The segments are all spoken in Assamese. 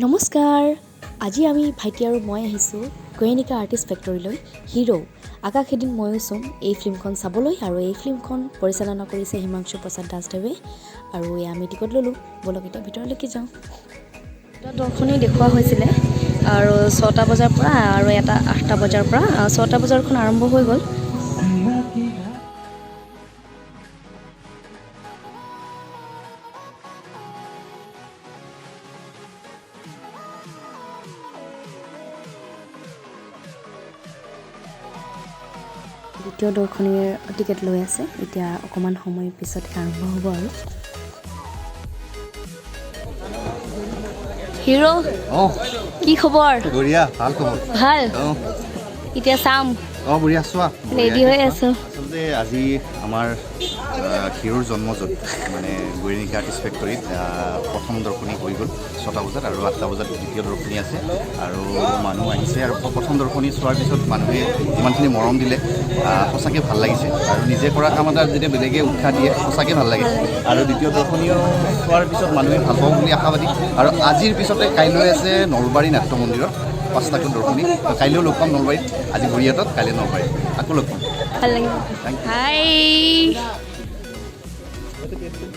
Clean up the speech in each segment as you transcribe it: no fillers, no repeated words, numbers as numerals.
নমস্কাৰ আজি আমি ভাইটি আৰু মই আহিছোঁ গুয়েনিকা আৰ্টিষ্ট ফেক্টৰীলৈ হিৰো আকাশ এদিন ময়ো চম এই ফিল্মখন চাবলৈ আৰু এই ফিল্মখন পৰিচালনা কৰিছে হিমাংশু প্ৰসাদ দাসদেৱে আৰু আমি টিকট ল'লোঁ বলক এতিয়া ভিতৰলৈকে যাওঁ দৰ্শনী দেখুওৱা হৈছিলে আৰু 6টা বজাৰ পৰা আৰু এটা 8টা বজাৰ পৰা 6টা বজাৰখন আৰম্ভ হৈ গ'ল দ্বিতীয় দৰ্শনীৰ টিকেট লৈ আছে এতিয়া অকমান সময় পিছত আৰম্ভ হ'ব আৰু হিৰো কি খবৰ বঢ়িয়া ভাল খবৰ ভাল এতিয়া চাম বঢ়িয়া চোৱা ৰেডি হৈ আছো আচলতে আজি আমাৰ হিৰোৰ জন্মদিন মানে গুয়েনিকা আৰ্টিষ্ট ফেক্টৰীত প্ৰথম দৰ্শনী হৈ গ'ল 6টা বজাত আৰু 8টা বজাত দ্বিতীয় দৰ্শনী আছে আৰু মানুহ আহিছে আৰু প্ৰথম দৰ্শনী চোৱাৰ পিছত মানুহে যিমানখিনি মৰম দিলে সঁচাকৈ ভাল লাগিছে আৰু নিজে কৰা কাম এটা যেতিয়া বেলেগে উৎসাহ দিয়ে সঁচাকৈ ভাল লাগে আৰু দ্বিতীয় দৰ্শনীও চোৱাৰ পিছত মানুহে ভাল পাব বুলি আশাবাদী আৰু আজিৰ পিছতে কাইলৈ আছে নলবাৰী নাট্য মন্দিৰত 5টাকৈ দৰ্শনী কাইলৈও লগ পাম নলবাৰীত আজি বৰিহাটত কাইলৈ নলবাৰীত আকৌ লগ পাম ভাল লাগিব হাই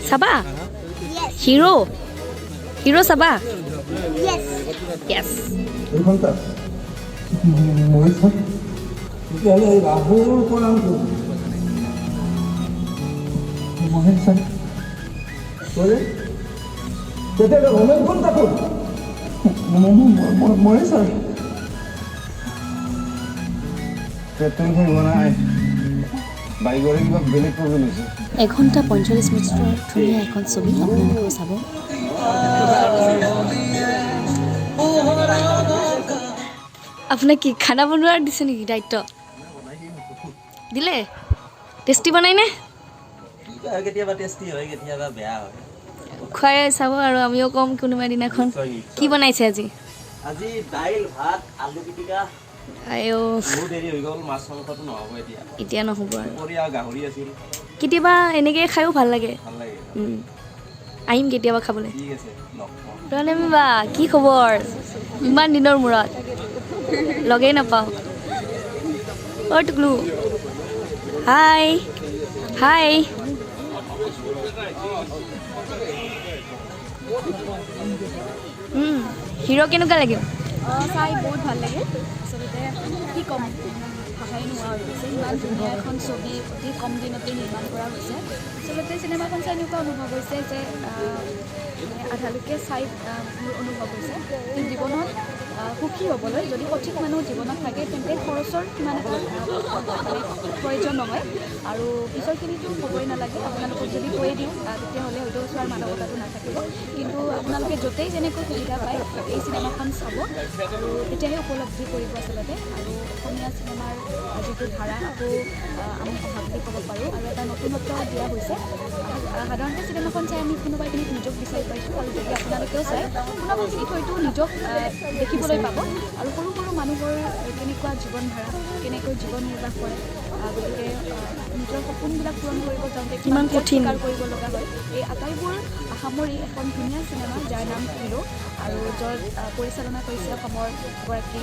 চাবা হিৰো হিৰো চাবা Yes. Yes. এঘণ্টা 45 মিনিটৰ ধুনীয়া এখন ছবি আপোনালোকে চাব আপোনাক কি খানা বনোৱাৰ দিছে নেকি দায়িত্ব দিলে টেষ্টি বনাইনে কেতিয়াবা টেষ্টি হয় কেতিয়াবা বেয়া হয় খুৱাই চাব আৰু আমিও কম কোনোবা দিনাখন কি বনাইছে আজি আজি দাইল ভাত আলু পিটিকা আইও বহুত দেৰি হৈ গ'ল মাছ মাংসটো নহ'ব এতিয়া নহ'ব আৰু পৰিয়া গাহৰি আছিল কেতিয়াবা এনেকৈ খায়ো ভাল লাগে ভাল লাগে আহিম কেতিয়াবা খাবলৈ ঠিক আছে লগ পাম প্ৰণামী বা কি খবৰ ইমান দিনৰ মূৰত লগেই নাপাওঁ অ' টুকলু হাই হাই হিৰো কেনেকুৱা লাগিল চাই বহুত ভাল লাগে আচলতে কি ক'ম ভাষাই নোহোৱা হৈ গৈছে ইমান ধুনীয়া এখন ছবি অতি কম দিনতে নিৰ্মাণ কৰা হৈছে আচলতে চিনেমাখন চাই এনেকুৱা অনুভৱ হৈছে যে আধালৈকে চাই মোৰ অনুভৱ হৈছে যে জীৱনত সুখী হ'বলৈ যদি সঠিক মানুহ জীৱনত থাকে তেন্তে খৰচৰ সিমান এটা প্ৰয়োজন নহয় আৰু পিছৰখিনিতো ক'বই নালাগে আপোনালোকক যদি কৈয়ে দিওঁ তেতিয়াহ'লে হয়তো চোৱাৰ মানৱতাটো নাথাকিব কিন্তু আপোনালোকে য'তেই যেনেকৈ সুবিধা পায় এই চিনেমাখন চাব আৰু তেতিয়াহে উপলব্ধি কৰিব আচলতে আৰু অসমীয়া চিনেমাৰ যিটো ধাৰা আকৌ আমি অহা বুলি ক'ব পাৰোঁ আৰু এটা নতুনত্ব দিয়া হৈছে সাধাৰণতে চিনেমাখন চাই আমি কোনোবাখিনিত নিজক বিচাৰি পাইছোঁ আৰু যদি আপোনালোকেও চায় কোনোবাখিনিত হয়তো নিজক দেখিবলৈ পাব আৰু সৰু সৰু মানুহৰ কেনেকুৱা জীৱন ধাৰা কেনেকৈ জীৱন নিৰ্বাহ কৰে গতিকে নিজৰ সপোনবিলাক পূৰণ কৰিব যাওঁতে কিমান কঠিন কৰিব লগা হয় এই আটাইবোৰ সামৰি এখন ধুনীয়া চিনেমা যাৰ নাম হিৰো আৰু য'ত পৰিচালনা কৰিছে অসমৰ এগৰাকী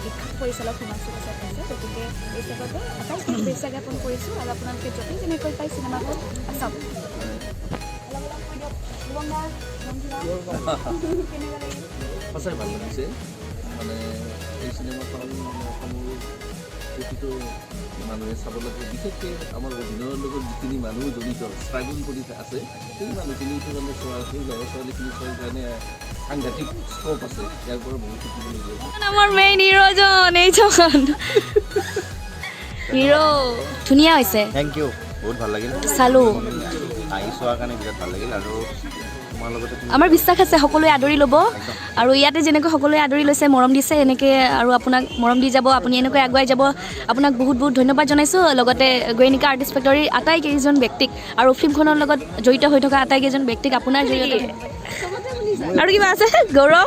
বিখ্যাত পৰিচালক হিমাংশু প্ৰসাদ দাসে গতিকে এই জেগাতে আটাইখিনি শুভেচ্ছা জ্ঞাপন কৰিছোঁ আৰু আপোনালোকে য'তেই যেনেকৈ পায় চিনেমাখন চাওক সঁচাই ভাল লাগিছে মানে এই চিনেমাখন অসমৰ প্ৰতিটো মানুহে চাব লাগে বিশেষকৈ আমাৰ অভিনয়ৰ লগত যিখিনি মানুহ জড়িত ষ্ট্ৰাগল কৰি আছে সেই মানুহখিনিটো মানে চোৱা সেই ল'ৰা ছোৱালীখিনি চোৱাৰ কাৰণে সাংঘাতিক স্ক'প আছে ইয়াৰ পৰা বহুত শিকিবলগীয়া আমাৰ মেইন হিৰোজন এইজন হিৰো ধুনীয়া হৈছে থেংক ইউ বহুত ভাল লাগিল চালোঁ আহি চোৱাৰ কাৰণে বিৰাট ভাল লাগিল আৰু তোমাৰ লগতে আমাৰ বিশ্বাস আছে সকলোৱে আদৰি ল'ব আৰু ইয়াতে যেনেকৈ সকলোৱে আদৰি লৈছে মৰম দিছে এনেকৈ আৰু আপোনাক মৰম দি যাব আপুনি এনেকৈ আগুৱাই যাব আপোনাক বহুত বহুত ধন্যবাদ জনাইছোঁ লগতে গুয়েনিকা আৰ্টিষ্ট ফেক্টৰীৰ আটাইকেইজন ব্যক্তিক আৰু ফিল্মখনৰ লগত জড়িত হৈ থকা আটাইকেইজন ব্যক্তিক আপোনাৰ জৰিয়তে আৰু কিবা আছে গৌৰৱ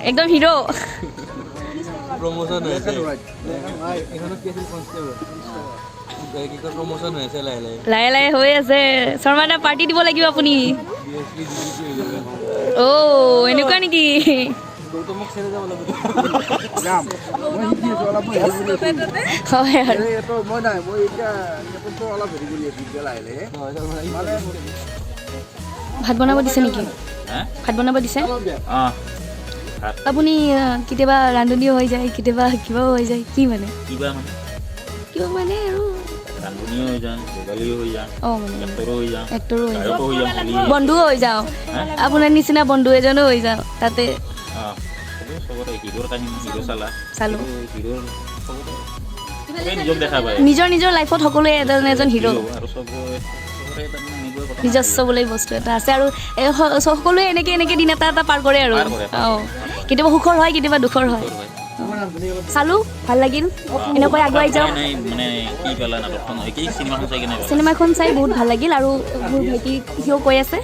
একদম হিৰো প্ৰমোশ্যন হৈছে কি কয় প্ৰমোশ্যন হৈ আছে লাহে লাহে লাহে লাহে হৈ আছে শৰ্মা দা পাৰ্টি দিব লাগিব আপুনি এনেকুৱা নেকি গৌতমক চেলে যাব লাগিব হয় আৰু ভাত বনাব দিছে নেকি ভাত বনাব দিছে আপুনি কেতিয়াবা ৰান্ধনীও হৈ যায় কেতিয়াবা কিবাও হৈ যায় কি মানে কিবা মানে আৰু ৰান্ধনীও হৈ যাওঁ যোগালীও হৈ যাওঁ এক্টৰো হৈ যাওঁ এক্টৰো হৈ গায়কো হৈ যাওঁ বন্ধুও হৈ যাওঁ আপোনাৰ নিচিনা বন্ধু এজনো হৈ যাওঁ তাতে চবতে হিৰোৰ কাহিনী হিৰো চালো হিৰোৰ নিজক দেখা পায় নিজৰ লাইফত সকলোৱে এজন হিৰো আৰু চবৰে তাৰমানে নিজৰ কথা নিজস্ব বুলি বস্তু এটা আছে আৰু সকলোৱে এনেকে দিন এটা পাৰ কৰে আৰু কেতিয়াবা সুখৰ হয় কেতিয়াবা দুখৰ হয় চালো ভাল লাগিল এনেকৈ আগুৱাই যাওঁ মানে কি পেলা নাটকখন কি চিনেমাখন চাই কেনে চিনেমাখন চাই বহুত ভাল লাগিল আৰু মোৰ ভাইটি সিও কৈ আছে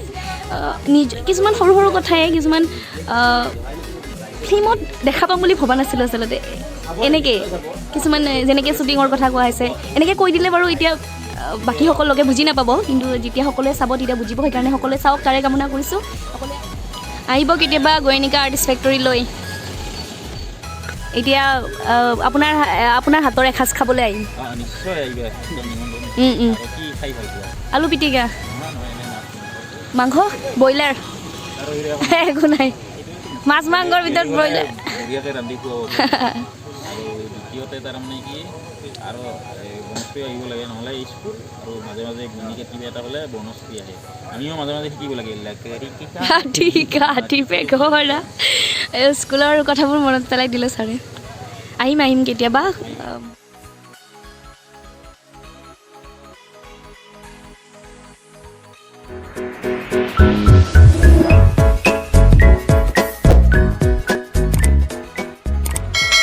কিছুমান সৰু সৰু কথাই কিছুমান ফিল্মত দেখা পাম বুলি ভবা নাছিলোঁ আচলতে এনেকৈ কিছুমান যেনেকৈ শ্বুটিঙৰ কথা কোৱা হৈছে এনেকৈ কৈ দিলে বাৰু এতিয়া বাকীসকলকে বুজি নাপাব কিন্তু যেতিয়া সকলোৱে চাব তেতিয়া বুজিব সেইকাৰণে সকলোৱে চাওক তাৰে কামনা কৰিছোঁ সকলোৱে আহিব কেতিয়াবা গয়েনিকা আৰ্টিষ্ট ফেক্টৰীলৈ এতিয়া আপোনাৰ হাতৰ এসাঁজ খাবলৈ আহিম নিশ্চয় আহিবা কি খাই ভাল পোৱা আলু পিটিকা মাংস ব্ৰইলাৰ একো নাই মাছ মাংসৰ ভিতৰত ব্ৰইলাৰ ধুনীয়াকৈ ৰান্ধি খুৱাব আৰু দ্বিতীয়তে তাৰমানে কি আৰু বনশ্ৰী আহিব লাগে নহ'লে স্কুল আৰু মাজে মাজে গুণিকেট কিবা এটা হ'লে বনশ্ৰী আহে আমিও মাজে মাজে শিকিব লাগে স্কুলৰ কথাবোৰ মনত পেলাই দিলে ছাৰে আহিম কেতিয়াবা